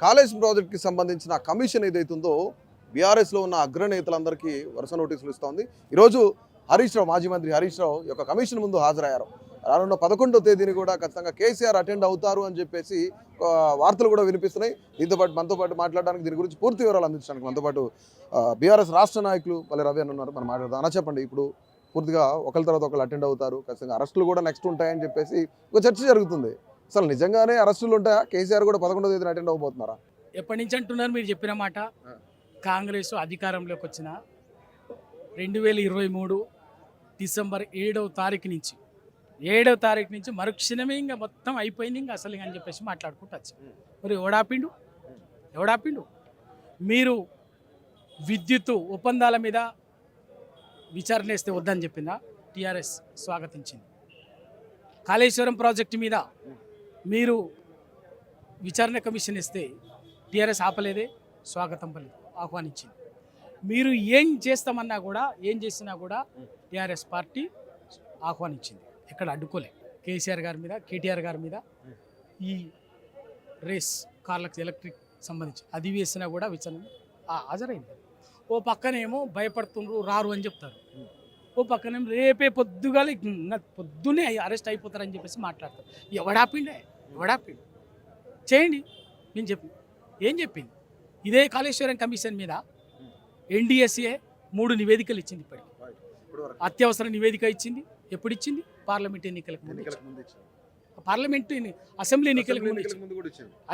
కాళేశ్వరం ప్రాజెక్ట్కి సంబంధించిన కమిషన్ ఏదైతుందో బీఆర్ఎస్లో ఉన్న అగ్రనేతలందరికీ వరుస నోటీసులు ఇస్తోంది. ఈరోజు హరీష్ రావు, మాజీ మంత్రి హరీష్ రావు యొక్క కమిషన్ ముందు హాజరయ్యారు. రానున్న 11వ తేదీని కూడా ఖచ్చితంగా కేసీఆర్ అటెండ్ అవుతారు అని చెప్పేసి వార్తలు కూడా వినిపిస్తున్నాయి. దీంతో పాటు మనతో పాటు మాట్లాడడానికి, దీని గురించి పూర్తి వివరాలు అందించడానికి మనతో పాటు బీఆర్ఎస్ రాష్ట్ర నాయకులు పల్లె రవి అని ఉన్నారు. మనం మాట్లాడదాం. అన్న, చెప్పండి, ఇప్పుడు పూర్తిగా ఒకరి తర్వాత ఒకరు అటెండ్ అవుతారు, ఖచ్చితంగా అరెస్టులు కూడా నెక్స్ట్ ఉంటాయని చెప్పేసి ఒక చర్చ జరుగుతుంది. అసలు నిజంగానే అరెస్టులు ఉంటాయా? కేసీఆర్ కూడా 11వ తేదీన అటెండ్ అవ్వబోతున్నారా? ఎప్పటి నుంచి అంటున్నారు మీరు చెప్పిన మాట? కాంగ్రెస్ అధికారంలోకి వచ్చిన 2023 డిసెంబర్ 7వ తారీఖు నుంచి మరుక్షణమే ఇంకా మొత్తం అయిపోయింది, ఇంకా అసలు అని చెప్పేసి మాట్లాడుకుంటూ వచ్చి మరి ఎవడాపిండు? మీరు విద్యుత్ ఒప్పందాల మీద విచారణ వేస్తే వద్దని చెప్పిందా? టీఆర్ఎస్ స్వాగతించింది. కాళేశ్వరం ప్రాజెక్టు మీద మీరు విచారణ కమిషన్ ఇస్తే టీఆర్ఎస్ ఆపలేదే, స్వాగతం పలికి ఆహ్వానించింది. మీరు ఏం చేస్తామన్నా కూడా, ఏం చేసినా కూడా టీఆర్ఎస్ పార్టీ ఆహ్వానించింది, ఎక్కడ అడ్డుకోలే. కేసీఆర్ గారి మీద, కేటీఆర్ గారి మీద ఈ రేస్ కార్లకు ఎలక్ట్రిక్ సంబంధించి అది వేసినా కూడా విచారణ హాజరైంది. ఓ పక్కనేమో భయపడుతుండ్రు, రారు అని చెప్తారు. ఓ పక్కనేమో రేపే పొద్దున్నే అరెస్ట్ అయిపోతారని చెప్పేసి మాట్లాడతారు. ఎవడాపిండు? చేయండి. నేను ఏం చెప్పింది? ఇదే కాళేశ్వరం కమిషన్ మీద ఎన్డీఎస్ఏ 3 నివేదికలు ఇచ్చింది. ఇప్పటికి అత్యవసర నివేదిక ఇచ్చింది. ఎప్పుడు ఇచ్చింది? పార్లమెంట్ ఎన్నికలకు ముందు. అసెంబ్లీ ఎన్నికలకు ముందు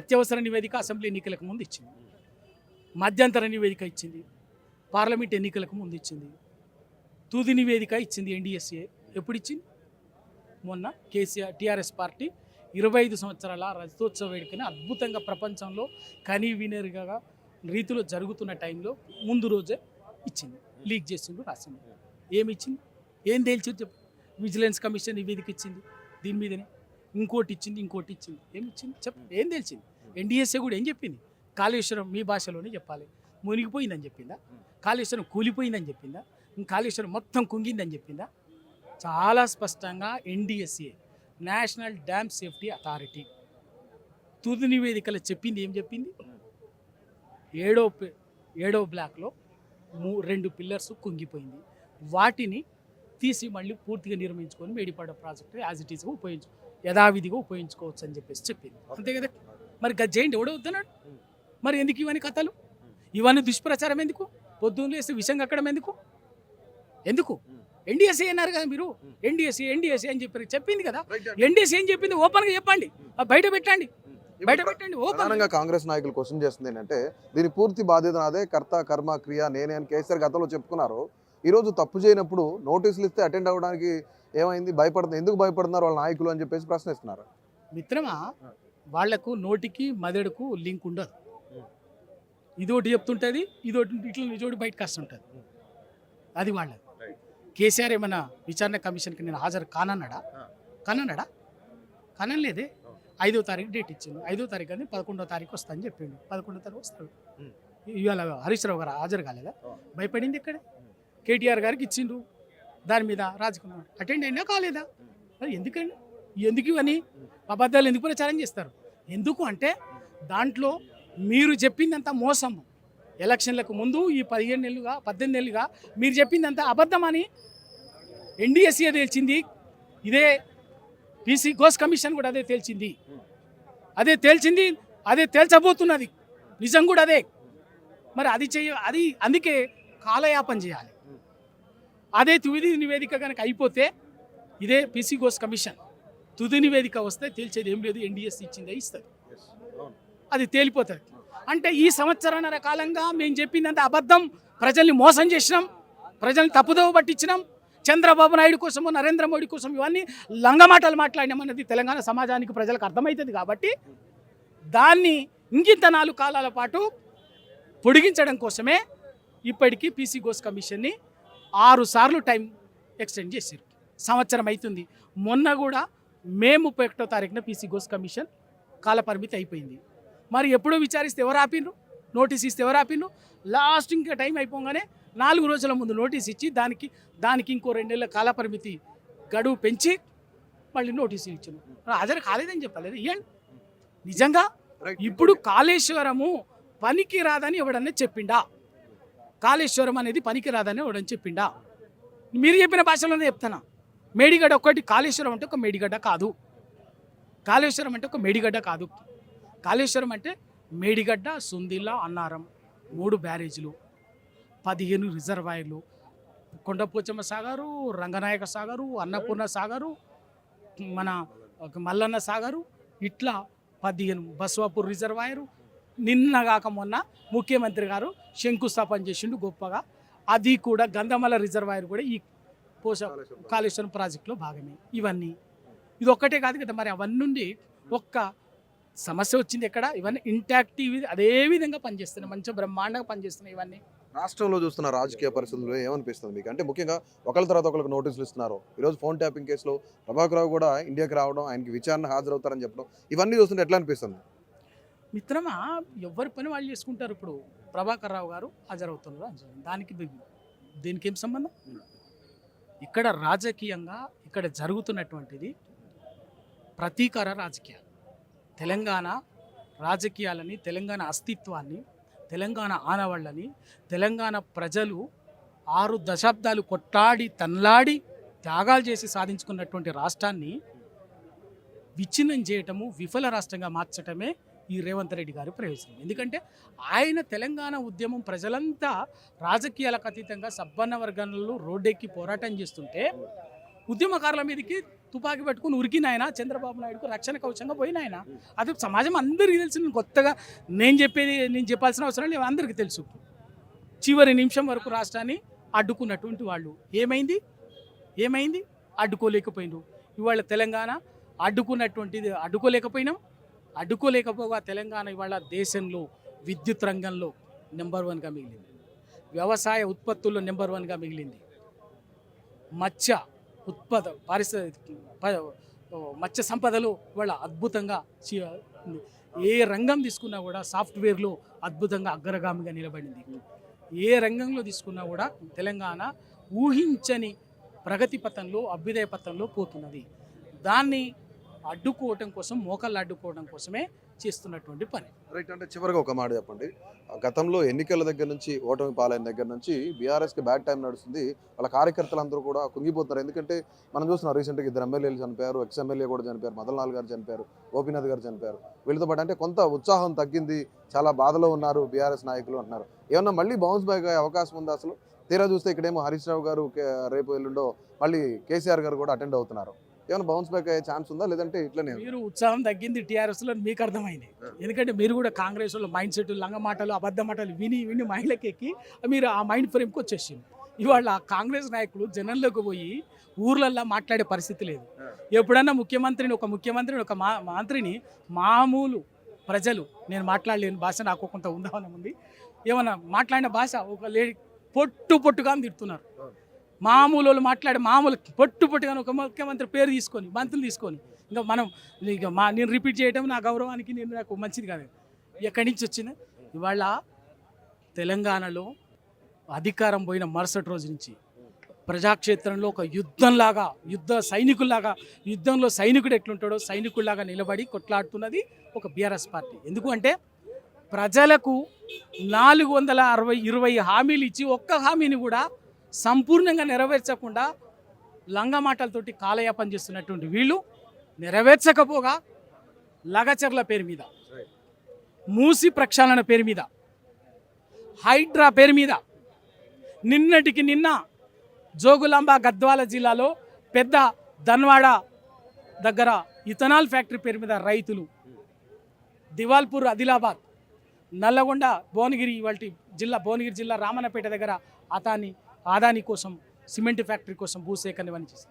అత్యవసర నివేదిక అసెంబ్లీ ఎన్నికలకు ముందు ఇచ్చింది. మధ్యంతర నివేదిక ఇచ్చింది, పార్లమెంట్ ఎన్నికలకు ముందు ఇచ్చింది. తుది నివేదిక ఇచ్చింది ఎన్డీఎస్ఏ. ఎప్పుడు ఇచ్చింది? మొన్న కేసీఆర్ టీఆర్ఎస్ పార్టీ 25 సంవత్సరాల రజతోత్సవ వేడుకని అద్భుతంగా ప్రపంచంలో కనీవినరుగా రీతిలో జరుగుతున్న టైంలో ముందు రోజే ఇచ్చింది. లీక్ చేసిండు, రాసింది. ఏమి ఇచ్చింది? ఏం తేల్చింది చెప్పు? విజిలెన్స్ కమిషన్ నివేదిక ఇచ్చింది దీని మీదనే. ఇంకోటి ఇచ్చింది. ఏమి ఇచ్చింది చెప్పు? ఏం తెలిసింది? ఎన్డీఎస్ఏ కూడా ఏం చెప్పింది? కాళేశ్వరం మీ భాషలోనే చెప్పాలి, మునిగిపోయిందని చెప్పిందా? కాళేశ్వరం కూలిపోయిందని చెప్పిందా? కాళేశ్వరం మొత్తం కుంగిందని చెప్పిందా? చాలా స్పష్టంగా NDSA, national dam safety authority, తుది నివేదికలో చెప్పింది. ఏం చెప్పింది? ఏడో బ్లాక్లో 2 పిల్లర్స్ కుంగిపోయింది, వాటిని తీసి మళ్ళీ పూర్తిగా నిర్మించుకొని మేడిపాడ ప్రాజెక్టు యాజ్ ఇట్ ఈస్గా యథావిధిగా ఉపయోగించుకోవచ్చు అని చెప్పేసి చెప్పింది. అంతే కదా? మరి గజ్జేయండి, ఎవడో వద్దన్నాడు. మరి ఎందుకు ఇవన్నీ కథలు, ఇవన్నీ దుష్ప్రచారం? ఎందుకు పొద్దున్న లేస్తే విషయం కక్కడం? ఎందుకు? ఎన్డీఎస్ఏ అన్నారు కదా మీరు, ఎన్డీఎస్ఏ అని చెప్పింది కదా. ఎన్డీఎస్ఏ ఏం చెప్పింది? ఓపెన్గా చెప్పండి, బయట పెట్టండి. ప్రధానంగా కాంగ్రెస్ నాయకులు క్వశ్చన్ చేస్తుంది ఏంటంటే, దీని పూర్తి బాధ్యత నాదే, కర్త కర్మ క్రియ నేనే అని కేసీఆర్ గతంలో చెప్పుకున్నారు. ఈరోజు తప్పు చేయనప్పుడు నోటీసులు ఇస్తే అటెండ్ అవ్వడానికి ఏమైంది? ఎందుకు భయపడుతున్నారు వాళ్ళ నాయకులు అని చెప్పేసి ప్రశ్నిస్తున్నారు. మిత్రమా, వాళ్లకు నోటికి మదడుకు లింక్ ఉండదు. ఇదోటి చెప్తుంటుంది, ఇదోటి బయటకు వస్తుంటుంది. అది వాళ్ళది. కేసీఆర్ ఏమన్నా విచారణ కమిషన్కి నేను హాజరు కానన్నాడా? కానలేదే. 5వ తారీఖు డేట్ ఇచ్చింది. 5వ తారీఖు అని 11వ తారీఖు వస్తా అని చెప్పిండు. 11వ తారీఖు వస్తాడు. ఇవాళ హరీష్ రావు గారు హాజరు కాలేదా? భయపడింది ఇక్కడే. కేటీఆర్ గారికి ఇచ్చిండు, దాని మీద రాజకుమార్ అటెండ్ అయినా కాలేదా? మరి ఎందుకు ఇవన్నీ అబద్ధాలు ఎందుకు ప్రచారం చేస్తారు? ఎందుకు అంటే దాంట్లో మీరు చెప్పిందంతా మోసము. ఎలక్షన్లకు ముందు ఈ 18 నెలలుగా మీరు చెప్పిందంతా అబద్ధమని ఎన్డీఎస్ఏ తేల్చింది. ఇదే పీసీ ఘోష్ కమిషన్ కూడా అదే తేల్చింది. అదే తేల్చబోతున్నది. నిజం కూడా అదే. మరి అది అందుకే కాలయాపన చేయాలి. అదే తుది నివేదిక కనుక అయిపోతే, ఇదే పీసీ ఘోష్ కమిషన్ తుది నివేదిక వస్తే తేల్చేది ఏం లేదు, ఎన్డీఎస్ఏ ఇచ్చిందే ఇస్తుంది. అది తేలిపోతుంది. అంటే ఈ సంవత్సరాన్నర కాలంగా మేము చెప్పిందంటే అబద్ధం, ప్రజల్ని మోసం చేసినాం, ప్రజల్ని తప్పుదోవ పట్టించినాం, చంద్రబాబు నాయుడు కోసము, నరేంద్ర మోడీ కోసం ఇవన్నీ లంగమాటలు మాట్లాడినామన్నది తెలంగాణ సమాజానికి, ప్రజలకు అర్థమవుతుంది. కాబట్టి దాన్ని ఇంకింత 4 కాలాల పాటు పొడిగించడం కోసమే ఇప్పటికీ పీసీ ఘోష్ కమిషన్ని 6 సార్లు టైం ఎక్స్టెండ్ చేశారు. సంవత్సరం అవుతుంది. మొన్న కూడా మే 31వ తారీఖున పీసీ ఘోష్ కమిషన్ కాలపరిమితి అయిపోయింది. మరి ఎప్పుడో విచారిస్తే ఎవరు ఆపిన్రు? నోటీస్ ఇస్తే ఎవరు ఆపిన్రు? లాస్ట్ ఇంకా టైం అయిపోగానే 4 రోజుల ముందు నోటీస్ ఇచ్చి దానికి ఇంకో 2 నెలల కాలపరిమితి గడువు పెంచి మళ్ళీ నోటీసులు ఇచ్చాను. హాజరు కాలేదని చెప్పలేదు. ఇవ్వండి. నిజంగా ఇప్పుడు కాళేశ్వరము పనికి రాదని ఎవడన్నా చెప్పిండా? కాళేశ్వరం అనేది పనికి రాదని ఎవడని చెప్పిండా? మీరు చెప్పిన భాషలోనే చెప్తానా. మేడిగడ్డ ఒక్కటి, కాళేశ్వరం అంటే ఒక మేడిగడ్డ కాదు. కాళేశ్వరం అంటే ఒక మేడిగడ్డ కాదు. కాళేశ్వరం అంటే మేడిగడ్డ, సుందిల్ల, అన్నారం 3 బ్యారేజీలు, 15 రిజర్వాయర్లు, కొండపోచమ్మ సాగరు, రంగనాయక సాగరు, అన్నపూర్ణ సాగరు, మన మల్లన్న సాగరు, ఇట్లా 15 బస్వాపూర్ రిజర్వాయరు. నిన్నగాక మొన్న ముఖ్యమంత్రి గారు శంకుస్థాపన చేసిండు గొప్పగా. అది కూడా గంధమల రిజర్వాయర్ కూడా ఈ కాళేశ్వరం ప్రాజెక్టులో భాగమే. ఇవన్నీ ఇది ఒక్కటే కాదు కదా మరి. అవన్నీ నుండి ఒక్క సమస్య వచ్చింది ఎక్కడ? ఇవన్నీ ఇంటాక్టివ్ అదే విధంగా పనిచేస్తున్నాయి, మంచిగా బ్రహ్మాండంగా పనిచేస్తున్నాయి ఇవన్నీ. రాష్ట్రంలో చూస్తున్న రాజకీయ పరిస్థితుల్లో ఏమనిపిస్తుంది మీకు? అంటే ముఖ్యంగా ఒకళ్ళ తర్వాత ఒకరికి నోటీసులు ఇస్తున్నారు. ఈరోజు ఫోన్ ట్యాపింగ్ కేసులో ప్రభాకర్ రావు కూడా ఇండియాకి రావడం, ఆయనకి విచారణ హాజరవుతారని చెప్పడం, ఇవన్నీ చూస్తుంటే ఎట్లా అనిపిస్తుంది? మిత్రమా, ఎవరి పని వాళ్ళు చేసుకుంటారు. ఇప్పుడు ప్రభాకర్ రావు గారు హాజరవుతున్నారు, దానికి దీనికి ఏం సంబంధం? ఇక్కడ రాజకీయంగా ఇక్కడ జరుగుతున్నటువంటిది ప్రతీకార రాజకీయాలు. తెలంగాణ రాజకీయాలని, తెలంగాణ అస్తిత్వాన్ని, తెలంగాణ ఆనవాళ్ళని, తెలంగాణ ప్రజలు 6 దశాబ్దాలు కొట్లాడి తన్లాడి త్యాగాలు చేసి సాధించుకున్నటువంటి రాష్ట్రాన్ని విచ్ఛిన్నం చేయటము, విఫల రాష్ట్రంగా మార్చటమే ఈ రేవంత్ రెడ్డి గారి ప్రయోజనం. ఎందుకంటే ఆయన తెలంగాణ ఉద్యమం ప్రజలంతా రాజకీయాలకు అతీతంగా సబ్బన్న వర్గాలలో రోడ్డెక్కి పోరాటం చేస్తుంటే ఉద్యమకారుల మీదకి తుపాకీ పెట్టుకుని ఉరికిన ఆయన చంద్రబాబు నాయుడుకు రక్షణ కవచంగా పోయిన ఆయన. అది సమాజం అందరికీ తెలుసు. నేను కొత్తగా నేను చెప్పాల్సిన అవసరం లేదు, అందరికీ తెలుసు. చివరి నిమిషం వరకు రాష్ట్రాన్ని అడ్డుకున్నటువంటి వాళ్ళు ఏమైంది అడ్డుకోలేకపోయినారు. ఇవాళ తెలంగాణ అడ్డుకోలేకపోగా తెలంగాణ ఇవాళ దేశంలో విద్యుత్ రంగంలో నెంబర్ 1గా మిగిలింది, వ్యవసాయ ఉత్పత్తుల్లో నెంబర్ 1గా మిగిలింది, మత్స్య మత్స్య సంపదలో ఇవాళ అద్భుతంగా, ఏ రంగం తీసుకున్నా కూడా సాఫ్ట్వేర్లో అద్భుతంగా అగ్రగామిగా నిలబడింది. ఏ రంగంలో తీసుకున్నా కూడా తెలంగాణ ఊహించని ప్రగతి పథంలో, అభ్యుదయ పథంలో పోతున్నది. దాన్ని అడ్డుకోవటం కోసం, మోకాళ్ళు అడ్డుకోవడం కోసమే చేస్తున్నటువంటి పని. రైట్. అంటే చివరిగా ఒక మాట చెప్పండి. గతంలో ఎన్నికల దగ్గర నుంచి, ఓటమి పాలైన దగ్గర నుంచి బీఆర్ఎస్కి బ్యాడ్ టైం నడుస్తుంది. వాళ్ళ కార్యకర్తలందరూ కూడా కుంగిపోతున్నారు. ఎందుకంటే మనం చూస్తున్నాం, రీసెంట్గా 2 ఎమ్మెల్యేలు చనిపోయారు, ఎమ్మెల్యే కూడా చనిపోయారు, మదన్లాల్ గారు చనిపోయారు, గోపీనాథ్ గారు చనిపోయారు. వీళ్ళతో పాటు అంటే కొంత ఉత్సాహం తగ్గింది, చాలా బాధలో ఉన్నారు బీఆర్ఎస్ నాయకులు అంటున్నారు. ఏమన్నా మళ్ళీ బౌన్స్ బ్యాక్ అయ్యే అవకాశం ఉందా అసలు? తీరా చూస్తే ఇక్కడేమో హరీష్ రావు గారు రేపు ఎల్లుండో మళ్ళీ కేసీఆర్ గారు కూడా అటెండ్ అవుతున్నారు. ఏమైనా బౌన్స్ బ్యాక్ అయ్యే ఛాన్స్ ఉందా, లేదంటే ఇట్లనే? మీరు ఉత్సాహం తగ్గింది టీఆర్ఎస్లో మీకు అర్థమైంది. ఎందుకంటే మీరు కూడా కాంగ్రెస్లో మైండ్ సెట్, లంగ మాటలు, అబద్ధ మాటలు విని మహిళకి ఎక్కి మీరు ఆ మైండ్ ఫ్రేమ్కి వచ్చేసింది. ఇవాళ కాంగ్రెస్ నాయకులు జనంలోకి పోయి ఊర్లల్లో మాట్లాడే పరిస్థితి లేదు. ఎప్పుడన్నా ఒక ముఖ్యమంత్రిని ఒక మంత్రిని మామూలు ప్రజలు, నేను మాట్లాడలేని భాష నాకు కొంత ఉందామని ఉంది, ఏమన్నా మాట్లాడిన భాష ఒక లేడీ పొట్టుగా తిడుతున్నారు. మామూలు వాళ్ళు మాట్లాడే పొట్టుగా ఒక ముఖ్యమంత్రి పేరు తీసుకొని, మంత్రులు తీసుకొని, నేను రిపీట్ చేయడం నా గౌరవానికి నాకు మంచిది కాదు. ఎక్కడి నుంచి వచ్చింది? ఇవాళ తెలంగాణలో అధికారం పోయిన మరుసటి రోజు నుంచి ప్రజాక్షేత్రంలో ఒక యుద్ధంలో సైనికుడు ఎట్లుంటాడో సైనికుల్లాగా నిలబడి కొట్లాడుతున్నది ఒక బీఆర్ఎస్ పార్టీ. ఎందుకు అంటే ప్రజలకు 420 హామీలు ఇచ్చి ఒక్క హామీని కూడా సంపూర్ణంగా నెరవేర్చకుండా లంగ మాటలతోటి కాలయాపన చేస్తున్నటువంటి వీళ్ళు నెరవేర్చకపోగా లగచర్ల పేరు మీద, మూసి ప్రక్షాళన పేరు మీద, హైడ్రా పేరు మీద, నిన్నటికి నిన్న జోగులాంబ గద్వాల జిల్లాలో పెద్ద ధన్వాడ దగ్గర ఇథనాల్ ఫ్యాక్టరీ పేరు మీద రైతులు, దివాల్పూర్, ఆదిలాబాద్, నల్లగొండ, భువనగిరి భువనగిరి జిల్లా రామన్నపేట దగ్గర ఆదాని కోసం సిమెంట్ ఫ్యాక్టరీ కోసం భూసేకరణ ఇవన్నీ చేసి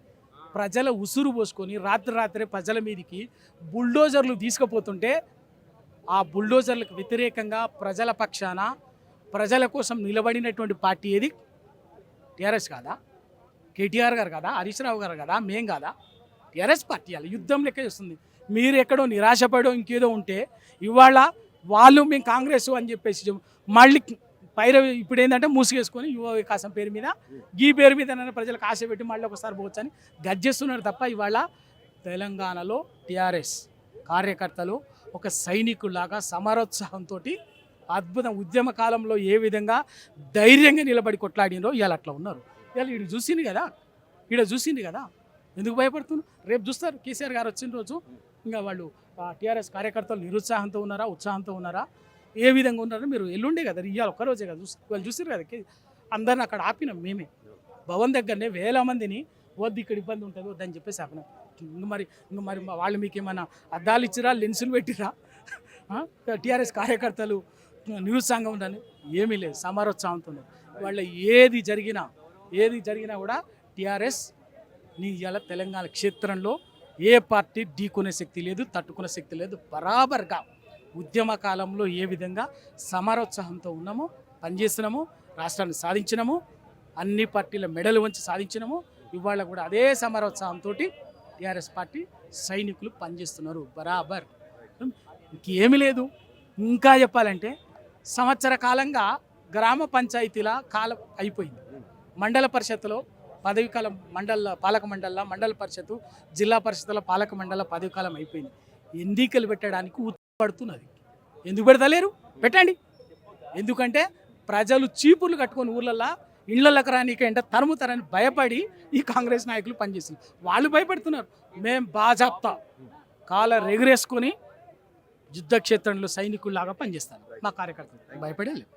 ప్రజల ఉసురు పోసుకొని రాత్రే ప్రజల మీదకి బుల్డోజర్లు తీసుకుపోతుంటే ఆ బుల్డోజర్లకు వ్యతిరేకంగా ప్రజల పక్షాన ప్రజల కోసం నిలబడినటువంటి పార్టీ ఏది? టీఆర్ఎస్ కాదా? కేటీఆర్ గారు కదా? హరీష్ రావు గారు కదా? మేం కాదా? టీఆర్ఎస్ పార్టీ అలా యుద్ధం లెక్క చేస్తుంది. మీరు ఎక్కడో నిరాశపడో ఇంకేదో ఉంటే ఇవాళ వాళ్ళు మేము కాంగ్రెస్ అని చెప్పేసి మళ్ళీ ఇప్పుడు ఏంటంటే మూసివేసుకొని యువ వికాసం పేరు మీద, ఈ పేరు మీద ప్రజలకు ఆశ పెట్టి మళ్ళీ ఒకసారి పోవచ్చు అని గర్జిస్తున్నారు తప్ప ఇవాళ తెలంగాణలో టీఆర్ఎస్ కార్యకర్తలు ఒక సైనికుల్లాగా సమరోత్సాహంతో అద్భుతం ఉద్యమ కాలంలో ఏ విధంగా ధైర్యంగా నిలబడి కొట్లాడినో ఇవాళ అట్లా ఉన్నారు. ఇవాళ ఈడు చూసింది కదా ఎందుకు భయపడుతున్నారు? రేపు చూస్తారు కేసీఆర్ గారు వచ్చిన రోజు ఇంకా వాళ్ళు టీఆర్ఎస్ కార్యకర్తలు నిరుత్సాహంతో ఉన్నారా, ఉత్సాహంతో ఉన్నారా, ఏ విధంగా ఉన్నారో మీరు ఎల్లుండే కదా, ఇవాళ ఒక్కరోజే కదా వాళ్ళు చూసారు కదా. అందరిని అక్కడ ఆపినాం మేమే, భవన్ దగ్గరనే వేల మందిని వద్దు ఇక్కడ ఇబ్బంది ఉంటుంది వద్దని చెప్పేసి ఆపినాం. ఇంక మరి వాళ్ళు మీకు ఏమైనా అద్దాలు ఇచ్చిరా, లెన్సులు పెట్టిరా? టీఆర్ఎస్ కార్యకర్తలు నిరుత్సాహంగా ఉందని ఏమీ లేదు, సమరోత్సాహంతో ఉన్నారు. వాళ్ళ ఏది జరిగినా కూడా టీఆర్ఎస్ నీ ఇలా తెలంగాణ క్షేత్రంలో ఏ పార్టీ ఢీకొనే శక్తి లేదు, తట్టుకునే శక్తి లేదు. బరాబర్గా ఉద్యమ కాలంలో ఏ విధంగా సమరోత్సాహంతో ఉన్నామో పనిచేస్తున్నాము, రాష్ట్రాన్ని సాధించినాము, అన్ని పార్టీల మెడలు వంచి సాధించినాము. ఇవాళ కూడా అదే సమరోత్సాహంతో టీఆర్ఎస్ పార్టీ సైనికులు పనిచేస్తున్నారు బరాబర్. ఇంకేమీ లేదు. ఇంకా చెప్పాలంటే సంవత్సర కాలంగా గ్రామ పంచాయతీల కాలం అయిపోయింది. మండల పరిషత్తులో పదవి కాలం, పాలక మండల పరిషత్తు, జిల్లా పరిషత్తుల పాలక మండల పదవి కాలం అయిపోయింది. ఎన్నికలు పెట్టడానికి ఉత్పడుతున్నది. ఎందుకు పెడతలేరు? పెట్టండి. ఎందుకంటే ప్రజలు చీపుర్లు కట్టుకొని ఊర్లల్లో ఇళ్లలోకి రానికంటే తరుముతారని భయపడి ఈ కాంగ్రెస్ నాయకులు పనిచేస్తున్నారు. వాళ్ళు భయపడుతున్నారు. మేము బాజాప్తా కాలర్ ఎగురేసుకొని యుద్ధక్షేత్రంలో సైనికుల్లాగా పనిచేస్తాను. మా కార్యకర్తలు భయపడేలేదు.